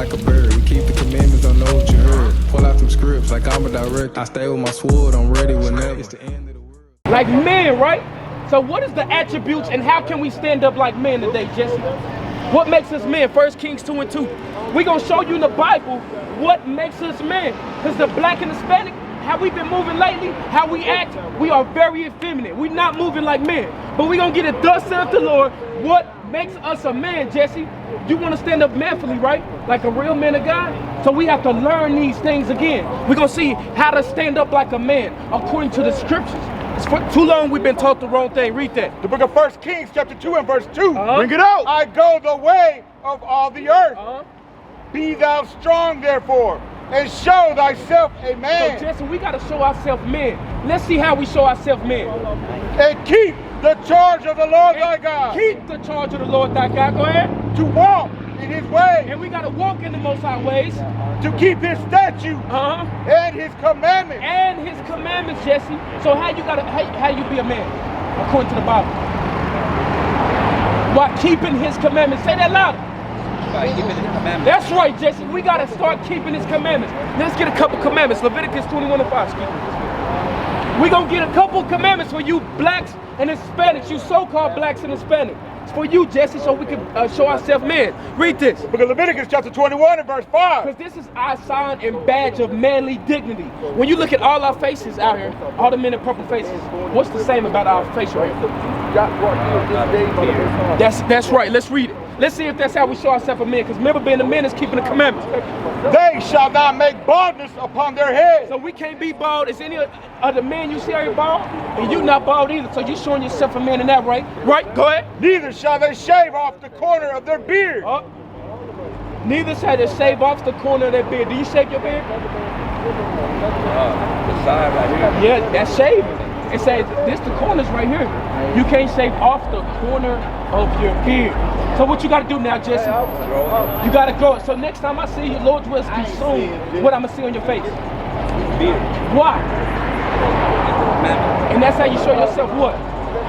like a bird. We keep the commandments, don't know what you heard. Pull out them scripts like I'm a director. I stay with my sword, I'm ready whenever. It's the end of the world. Like men, right? So what is the attributes and how can we stand up like men today, Jesse? What makes us men? 1 Kings 2 and 2. We're going to show you in the Bible what makes us men. Because the black and Hispanic, how we've been moving lately, how we act, we are very effeminate. We're not moving like men. But we're going to get it thus saith the Lord. What makes us a man, Jesse? You want to stand up manfully, right? Like a real man of God? So we have to learn these things again. We're going to see how to stand up like a man according to the scriptures. For too long we've been taught the wrong thing. Read that. The book of 1 Kings chapter 2 and verse 2. Bring it out. I go the way of all the earth. Be thou strong therefore, and show thyself a man. So Jesse, we got to show ourselves men. Let's see how we show ourselves men. And keep the charge of the Lord thy God. Keep the charge of the Lord thy God. Go ahead. To walk in his ways. And we got to walk in the Most High ways. To keep his statutes and his commandments. And his commandments, Jesse. So how you be a man according to the Bible? By keeping his commandments. Say that louder. By keeping his commandments. That's right, Jesse. We got to start keeping his commandments. Let's get a couple commandments. Leviticus 21 and 5. We're going to get a couple commandments for you blacks and Hispanics, you so-called blacks and Hispanics. It's for you, Jesse, so we can show ourselves men. Read this. Book of Leviticus chapter 21 and verse 5. Because this is our sign and badge of manly dignity. When you look at all our faces out here, all the men in purple faces, what's the same about our facial hair? That's right. Let's read it. Let's see if that's how we show ourselves a man. Because remember, being a man is keeping the commandments. They shall not make baldness upon their heads. So we can't be bald. Is any other man you see are bald? And you not bald either. So you showing yourself a man in that, right? Right? Go ahead. Neither shall they shave off the corner of their beard. Neither shall they shave off the corner of their beard. Do you shave your beard? The side right here. Yeah, that's shaving. It says this the corners right here. You can't shave off the corner of your beard. So what you got to do now, Jesse? You got to grow it. So next time I see you, Lord wills consume what I'm going to see on your face. Beard. Why? And that's how you show yourself what?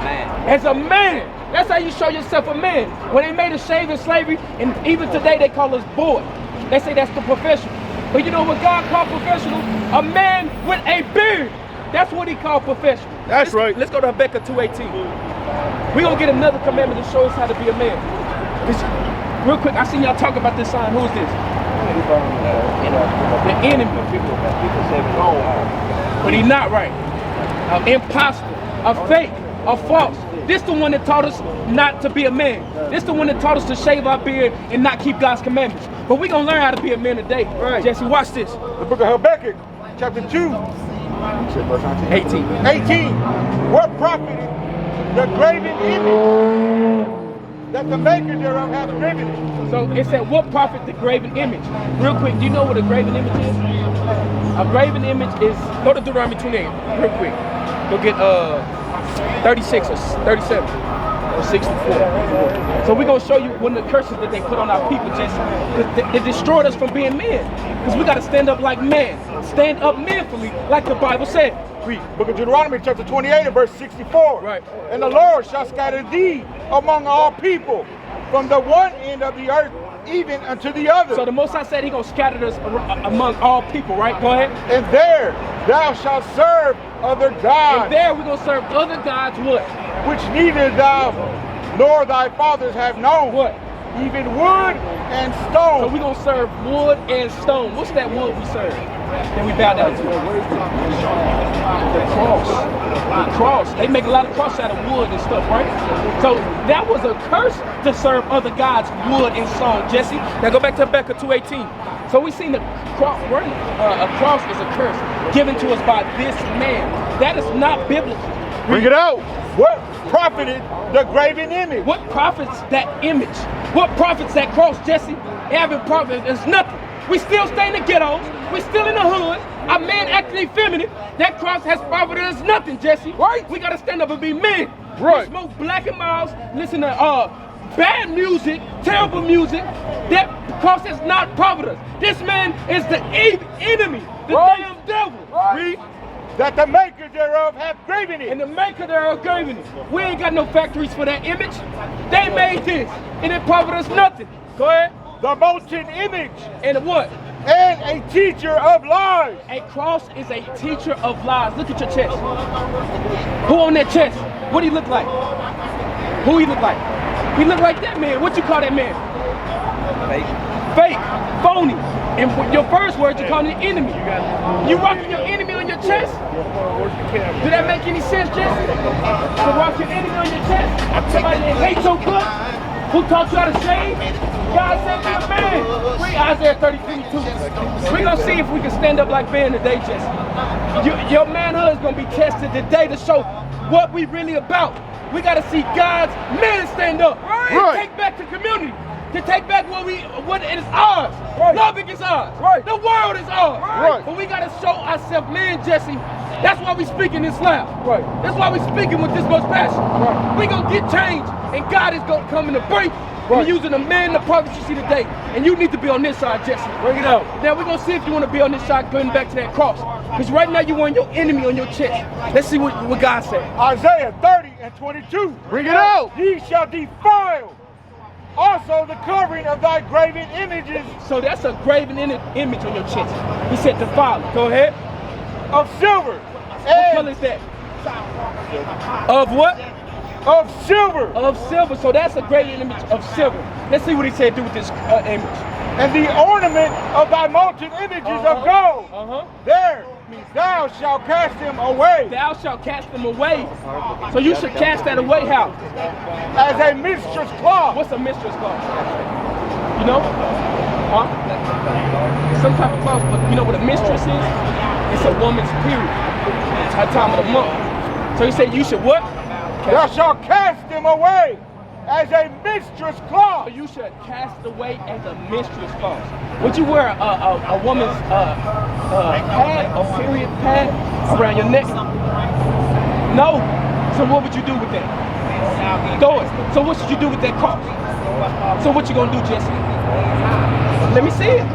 Man. As a man. That's how you show yourself a man. When they made us shave in slavery, and even today they call us boy. They say that's the professional. But you know what God called professional? A man with a beard. That's what he called professional. That's right. Let's go to Habakkuk 2:18. We're going to get another commandment to show us how to be a man. Real quick, I seen y'all talk about this sign. Who is this? The enemy. But he's not right. An imposter, a fake, a false. This the one that taught us not to be a man. This the one that taught us to shave our beard and not keep God's commandments. But we're going to learn how to be a man today. Right. Jesse, watch this. The book of Habakkuk, chapter 2. 18. What profited the graven image that the maker thereof hath graven it? So it said, what profit the graven image? Real quick, do you know what a graven image is? A graven image is, go to Deuteronomy 28, real quick. Go get 36 or 37 or 64. So we're going to show you one of the curses that they put on our people, Jesse. They destroyed us from being men. Because we got to stand up like men. Stand up manfully, like the Bible said. Read. Book of Deuteronomy chapter 28 and verse 64. Right. And the Lord shall scatter thee among all people, from the one end of the earth even unto the other. So the Most High said He gonna scatter us among all people, right? Go ahead. And there thou shalt serve other gods. And there we're gonna serve other gods. What? Which neither thou nor thy fathers have known. What? Even wood and stone. So we're gonna serve wood and stone. What's that wood we serve? Then we bow down to the cross. The cross. They make a lot of cross out of wood and stuff, right? So that was a curse to serve other gods, wood and stone. Jesse, now go back to Habakkuk 2:18. So we seen the cross. A cross is a curse given to us by this man. That is not biblical. Bring it out. What profited the graven image? What profits that image? What profits that cross, Jesse? Having profit is nothing. We still stay in the ghettos. We still in the hood. Our man acting effeminate. That cross has profited us nothing, Jesse. Right? We gotta stand up and be men. Right. We smoke black and miles, listen to bad music, terrible music. That cross has not profited us. This man is the enemy, the damn devil. Right. Read. That the maker thereof hath graven it. And the maker thereof graven it. We ain't got no factories for that image. They made this, and it profited us nothing. Go ahead. the molten image, and what? and a teacher of lies. A cross is a teacher of lies. Look at your chest. Who on that chest? What do he look like? Who he look like? He look like that man. What you call that man? Fake. Phony. And with your first word, you call him the enemy. You rocking your enemy on your chest? Do that make any sense, Jesse? To rock your enemy on your chest? Somebody that hates your guts? Who taught you how to shave? God said be a man. Read Isaiah 30:22. We're going to see if we can stand up like men today, Jesse. Your manhood is going to be tested today to show what we really about. We got to see God's men stand up. To take back the community. To take back what it is ours. Lubbock is ours. The world is ours. But we got to show ourselves, man, Jesse. That's why we speaking this loud. That's why we speaking with this much passion. We gonna get change, and God is gonna come in the break. We're using the man, the prophets you see today, and you need to be on this side, Jesse. Bring it out. Now we're gonna see if you want to be on this side, going back to that cross. Because right now you want your enemy on your chest. Let's see what God said. Isaiah 30:22. Bring it out. Ye shall defile also the covering of thy graven images. So that's a graven image on your chest. He said defile it. Go ahead. Of silver. What color is that? Of what? Of silver. Of silver. So that's a graven image of silver. Let's see what he said do with this image. And the ornament of thy molten images of gold. There thou shalt cast them away. Thou shalt cast them away. So you should cast that away how? As a mistress cloth. What's a mistress cloth? You know? Huh? Some type of cloth, but you know what a mistress is? It's a woman's period. It's her time of the month. So he said you should what? Thou shalt cast them away as a mistress cloth. So you should cast away as a mistress cloth. Would you wear a woman's pad, a period pad around your neck? No. So what would you do with that? Throw it. So what should you do with that cross? So what you gonna do, Jesse? Let me see it.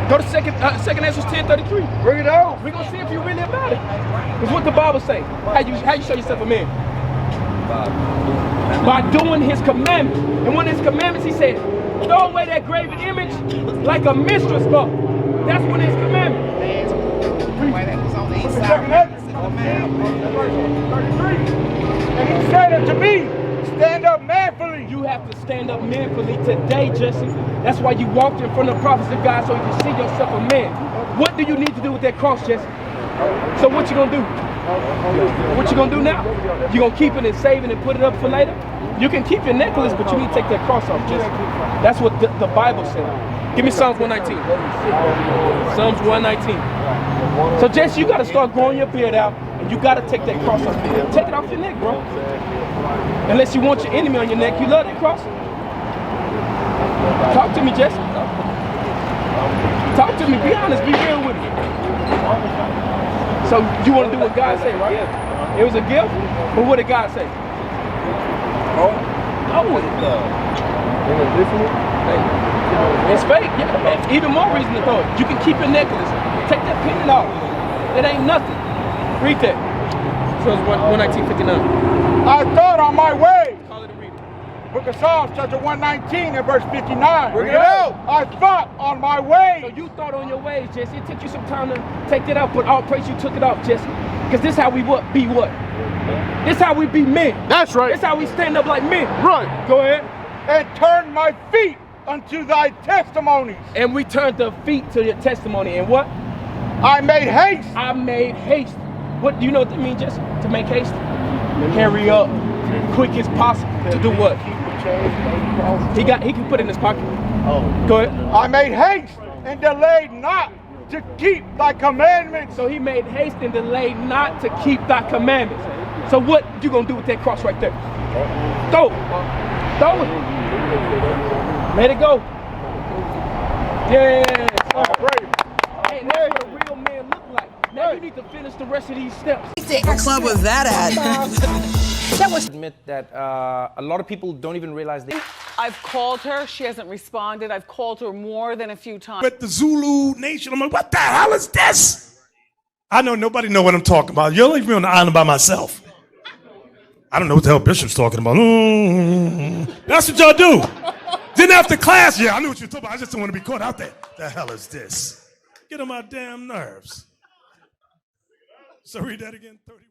Go to second Ezra 10:33. Bring it out. We're gonna see if you really about it. Because what the Bible say? How you show yourself a man? By doing his commandments. And one of his commandments he said, throw away that graven image like a mistress cloth. That's one of his commandments. And he said unto me, stand up manfully. You have to stand up manfully today, Jesse. That's why you walked in front of the prophets of God so you can see yourself a man. What do you need to do with that cross, Jesse? So what you gonna do? What you gonna do now? You gonna keep it and save it and put it up for later? You can keep your necklace, but you need to take that cross off, Jesse. That's what the Bible said. Give me Psalms 119. Psalms 119. So Jesse, you gotta start growing your beard out, and you gotta take that cross off. Take it off your neck, bro. Unless you want your enemy on your neck. You love that cross? Talk to me, Jesse. Talk to me. Be honest. Be real with me. So you want to do what God say, right? It was a gift? But what did God say? Oh, it's fake. Yeah. Even more reason to throw it. You can keep your necklace. Take that pendant off. It ain't nothing. Read that. So it's 119:59. I thought on my way. Call it a reader. Book of Psalms, chapter 119 and verse 59. Bring it out. I thought on my way. So you thought on your ways, Jesse. It took you some time to take it out, but all praise you took it off, Jesse. Because this is how we be what? This is how we be men. That's right. This is how we stand up like men. Right. Go ahead. And turn my feet unto thy testimonies. And we turned the feet to your testimony. And what? I made haste. I made haste. What do you know what that means, Jesse? To make haste? Hurry up. Quick as possible. To do what? He can put it in his pocket. Oh. Go ahead. I made haste and delayed not to keep thy commandments. So he made haste and delayed not to keep thy commandments. So what you gonna do with that cross right there? Throw it. Throw it. Let it go. Yes. Hey, that's what a real man look like. Now you need to finish the rest of these steps. What club was that at? Admit that a lot of people don't even realize they. I've called her. She hasn't responded. I've called her more than a few times. But the Zulu Nation, I'm like, what the hell is this? I know nobody know what I'm talking about. You'll leave me on the island by myself. I don't know what the hell Bishop's talking about. That's what y'all do. Then after class, yeah, I knew what you were talking about. I just didn't want to be caught out there. The hell is this? Get on my damn nerves. So read that again, 31.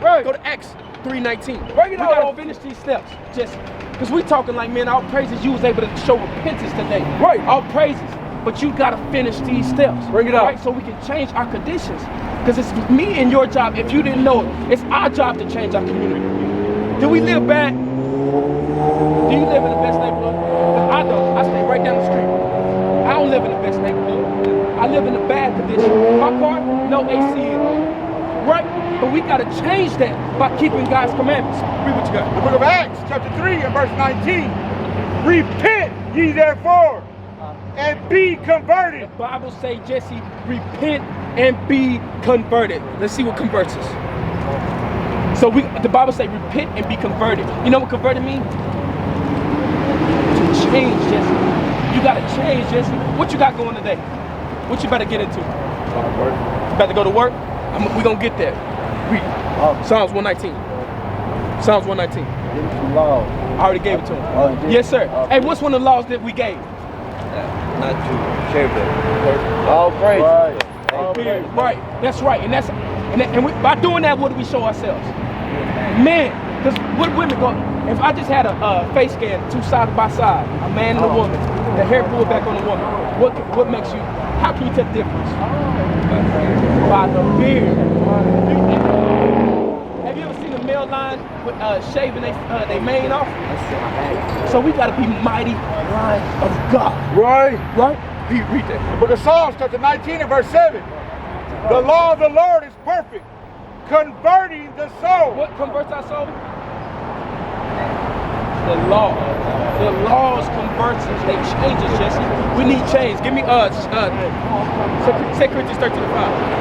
Right. Go to Acts 3:19. We gotta finish these steps, Jesse. Because we talking like, man, all praises you was able to show repentance today. Right. All praises. But you gotta finish these steps. Bring it up. Right? So we can change our conditions. Because it's me and your job. If you didn't know it, it's our job to change our community. Do we live bad? Do you live in the best neighborhood? Because I don't. I stay right down the street. I don't live in the best neighborhood. I live in a bad condition. My car, no AC in it. Right? But we got to change that by keeping God's commandments. Read what you got. The book of Acts, chapter 3 and verse 19. Repent ye therefore and be converted. The Bible say, Jesse, repent and be converted. Let's see what converts us. So the Bible say, repent and be converted. You know what converted means? To change, Jesse. You got to change, Jesse. What you got going today? What you better get into? You better go to work? We're going to get there. Read. Psalms 119. Psalms 119. I already gave it to him. Yes, sir. Hey, what's one of the laws that we gave? Not to share the All praise. Right. That's right. And by doing that, what do we show ourselves? Man, because what women go, if I just had a face scan, two side by side, a man and a woman, the hair pulled back on the woman, what makes you, how can you tell the difference? By the beard. Have you ever seen a male line with shaving they mane off? So we gotta be mighty line of God. Right. Read that. The book of Psalms, chapter 19 and verse 7. The law of the Lord is perfect, converting the soul. What converts our soul? The law. The laws converts us. They change us, Jesse. We need change. Give me 2 Corinthians 13:5.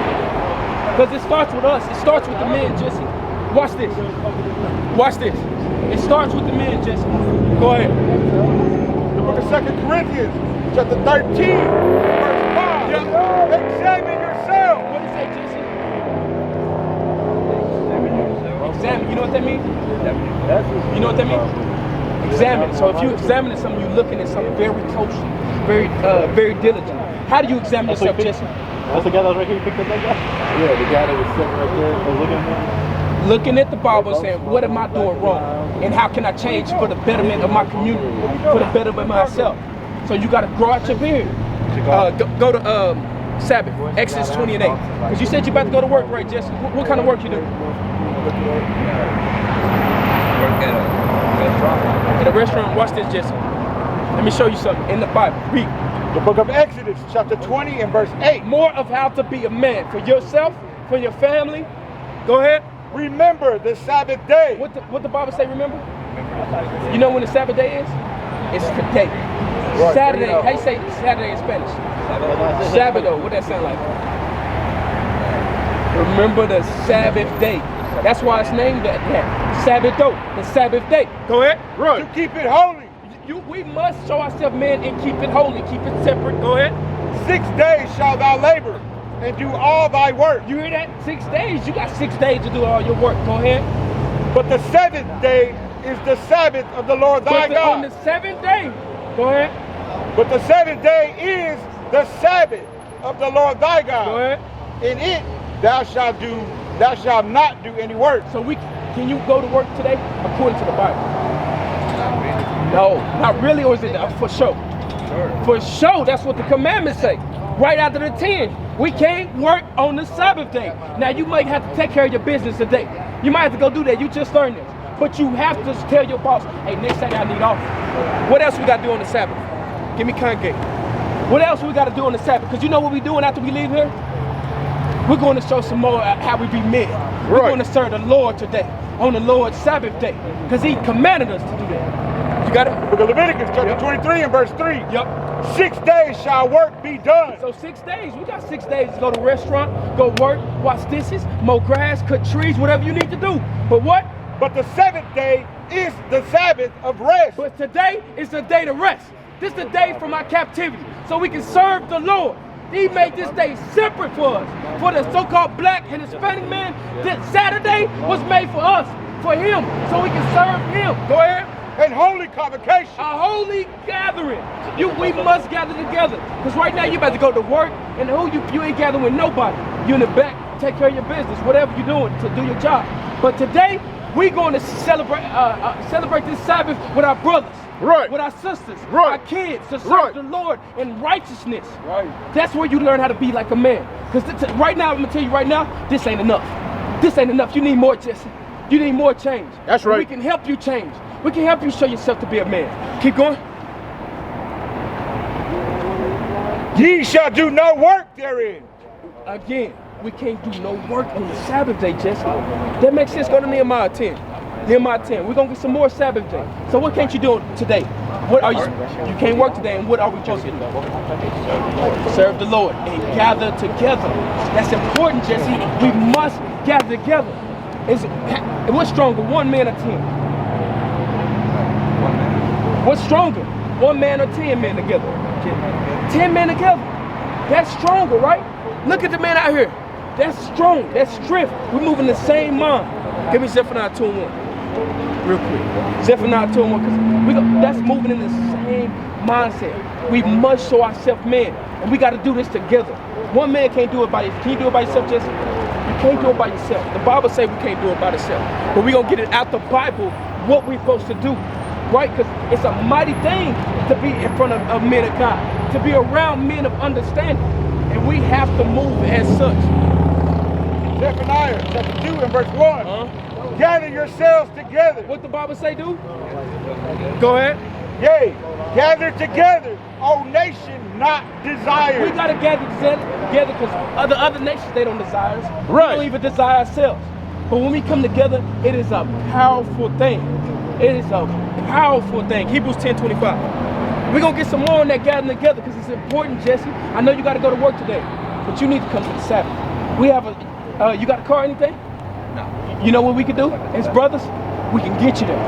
Because it starts with us. It starts with the men, Jesse. Watch this. Watch this. It starts with the men, Jesse. Go ahead. The book of 2 Corinthians, chapter 13, verse 5. Yep. Examine yourself. What does it say, Jesse? Examine. You know what that means? You know what that means? Examine. So if you examine something, you're looking at something very closely, very diligent. How do you examine yourself, Jesse? That's the guy that was right here. You picked up that guy? Yeah, the guy that was sitting right there. Looking at him. Looking at the Bible and saying, what am I doing wrong? And how can I change for the betterment of my community, for the betterment of myself? So you got to grow out your beard. Go to Sabbath, Exodus 20 and 8. Because you said you're about to go to work, right, Jesse? What kind of work you do? work at a restaurant. At a restaurant. Watch this, Jesse. Let me show you something in the Bible. Read. The book of Exodus, chapter 20 and verse 8. More of how to be a man for yourself, for your family. Go ahead. Remember the Sabbath day. What the Bible say, remember? You know when the Sabbath day is? It's today. Right, Saturday. How you say Saturday in Spanish? Sabado. What that sound like? Remember the Sabbath day. That's why it's named that. Sabado. The Sabbath day. Go ahead. Right. To keep it holy. We must show ourselves men and keep it holy. Keep it separate. Go ahead. 6 days shalt thou labor and do all thy work. You hear that? 6 days. You got 6 days to do all your work. Go ahead. But the seventh day is the Sabbath of the Lord thy God. On the seventh day. Go ahead. But the seventh day is the Sabbath of the Lord thy God. Go ahead. In it thou shalt not do any work. So can you go to work today according to the Bible? No, not really, or is it for show? Sure. For show, that's what the commandments say. Right after the 10, we can't work on the Sabbath day. Now you might have to take care of your business today. You might have to go do that. You just learned this. But you have to tell your boss, hey, next Saturday I need off. What else we got to do on the Sabbath? Give me congregate. What else we got to do on the Sabbath? Because you know what we're doing after we leave here? We're going to show some more how we be men. Right. We're going to serve the Lord today on the Lord's Sabbath day. Because he commanded us to do that. You got it? Book of Leviticus, chapter 23 and verse 3. Yep. 6 days shall work be done. So 6 days. We got 6 days to go to a restaurant, go work, wash dishes, mow grass, cut trees, whatever you need to do. But what? But the seventh day is the Sabbath of rest. But today is the day to rest. This is the day from our captivity, so we can serve the Lord. He made this day separate for us. For the so-called black and Hispanic man, this Saturday was made for us, for him, so we can serve him. Go ahead. and holy convocation. A holy gathering. We must gather together. Because right now you about to go to work, and you ain't gathering with nobody. You in the back, take care of your business, whatever you're doing to do your job. But today, we're going to celebrate this Sabbath with our brothers. Right. With our sisters. Right. Our kids. To serve Right. the Lord in righteousness. Right. That's where you learn how to be like a man. Because right now, I'm going to tell you right now, this ain't enough. This ain't enough. You need more, Jesse. You need more change. That's right. We can help you change. We can help you show yourself to be a man. Keep going. Ye shall do no work therein. Again, we can't do no work on the Sabbath day, Jesse. That makes sense. Go to Nehemiah 10. Nehemiah 10. We're going to get some more Sabbath day. So what can't you do today? What are you can't work today, and what are we supposed to do? Serve the Lord and gather together. That's important, Jesse. We must gather together. What's stronger, 1 man or 10? What's stronger, 1 man or 10 men together? 10 men together. That's stronger, right? Look at the man out here. That's strong. That's strength. We're moving the same mind. Give me Zephaniah 2:1. Real quick. Zephaniah 2:1, because that's moving in the same mindset. We must show ourselves men, and we got to do this together. 1 man can't do it by yourself. Can you do it by yourself, Jesse? You can't do it by yourself. The Bible says we can't do it by ourselves. But we're going to get it out the Bible, what we're supposed to do. Right? Because it's a mighty thing to be in front of men of God, to be around men of understanding. And we have to move as such. Zephaniah chapter 2 and verse 1. Gather yourselves together. What the Bible say do? Go ahead. Yea, gather together, O nation not desired. We got to gather together because other nations, they don't desire us. Right. We don't even desire ourselves. But when we come together, it is a powerful thing. It is a powerful thing. Hebrews 10:25. We're going to get some more on that gathering together because it's important, Jesse. I know you got to go to work today, but you need to come to the Sabbath. We have you got a car or anything? No. You know what we can do as brothers? We can get you there.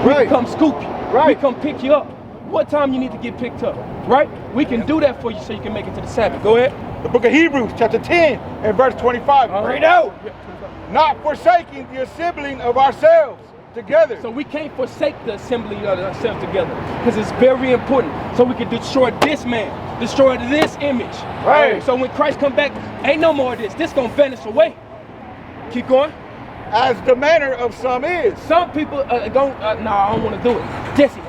We can come scoop you. Right. We come pick you up. What time you need to get picked up, right? We can do that for you so you can make it to the Sabbath. Go ahead. The book of Hebrews chapter 10 and verse 25. Read out. Not forsaking the assembling of ourselves together. So we can't forsake the assembly of ourselves together because it's very important. So we can destroy this man, destroy this image. Right. So when Christ come back, ain't no more of this. This gonna vanish away. Keep going. As the manner of some is. Some people I don't want to do it. Jesse,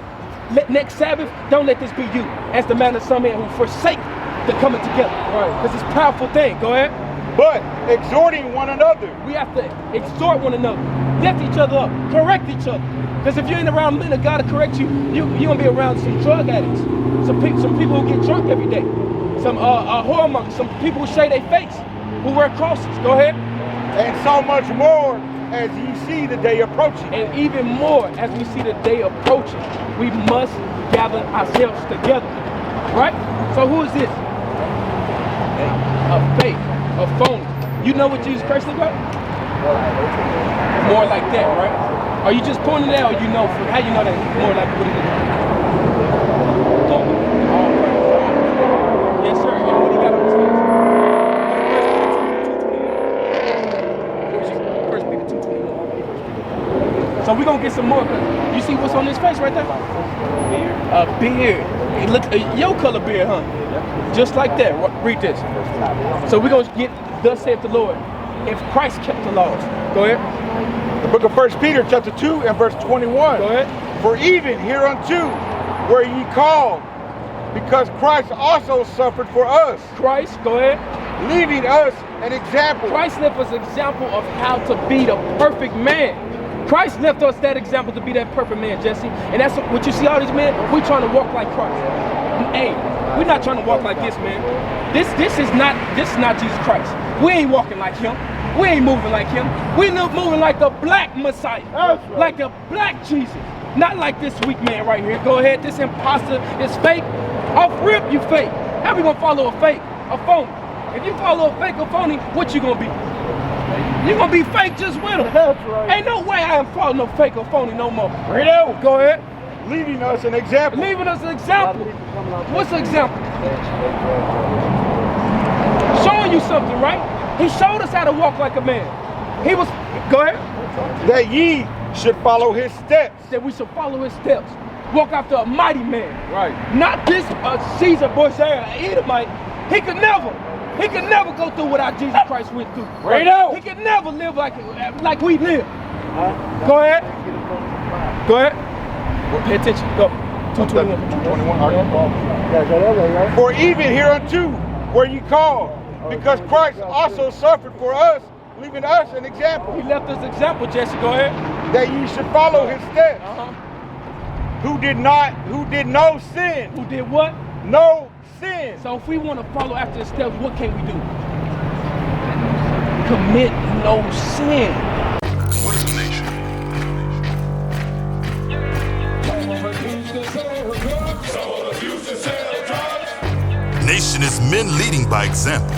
next Sabbath, don't let this be you. As the man of some men who forsake the coming together. Right. Because it's a powerful thing. Go ahead. But exhorting one another. We have to exhort one another, lift each other up, correct each other. Because if you ain't around men of God to correct you, you're going to be around some drug addicts, some people who get drunk every day, some whoremongers, some people who shave their face, who wear crosses. Go ahead. And so much more as ye see the day approaching. And even more as we see the day approaching, we must gather ourselves together. Right? So who is this? A fake. A phony. You know what Jesus Christ look like? More like that, right? Are you just pointing it out, or you know how you know that more like what it is? Yes, sir. And what he got on his face? First Peter 2:21. So we're gonna get some more. You see what's on his face right there? A beard. It looks your color beard, huh? Just like that. Read this. So we're going to get, thus saith the Lord, if Christ kept the laws. Go ahead. The book of 1 Peter chapter 2 and verse 21. Go ahead. For even hereunto were ye called, because Christ also suffered for us. Christ, go ahead. Leaving us an example. Christ left us an example of how to be the perfect man. Christ left us that example to be that perfect man, Jesse. And that's what you see all these men, we trying to walk like Christ. Hey, we're not trying to walk like this, man. This is not Jesus Christ. We ain't walking like him. We ain't moving like him. We moving like the black Messiah. Like the black Jesus. Not like this weak man right here. Go ahead, this imposter is fake. Off rip, you fake. How we gonna follow a fake? A phony. If you follow a fake or phony, what you gonna be? You gonna be fake just with him. That's right. Ain't no way I am following no fake or phony no more. Read out. Go ahead. Leaving us an example. Leaving us an example. What's the example? Showing you something, right? He showed us how to walk like a man. He was, go ahead. That ye should follow his steps. That we should follow his steps. Walk after a mighty man. Right. Not this Caesar Borgia Edomite. He could never go through what our Jesus Christ went through. Right out. He could never live like we live. Go ahead. Go ahead. Well, pay attention. Go. 2:21. For even hereunto were ye called, because Christ also suffered for us, leaving us an example. He left us example, Jesse. Go ahead. That ye should follow his steps. Who did no sin. Who did what? No sin. So if we want to follow after the steps, what can we do? Commit no sin. What is a nation? Nation is men leading by example.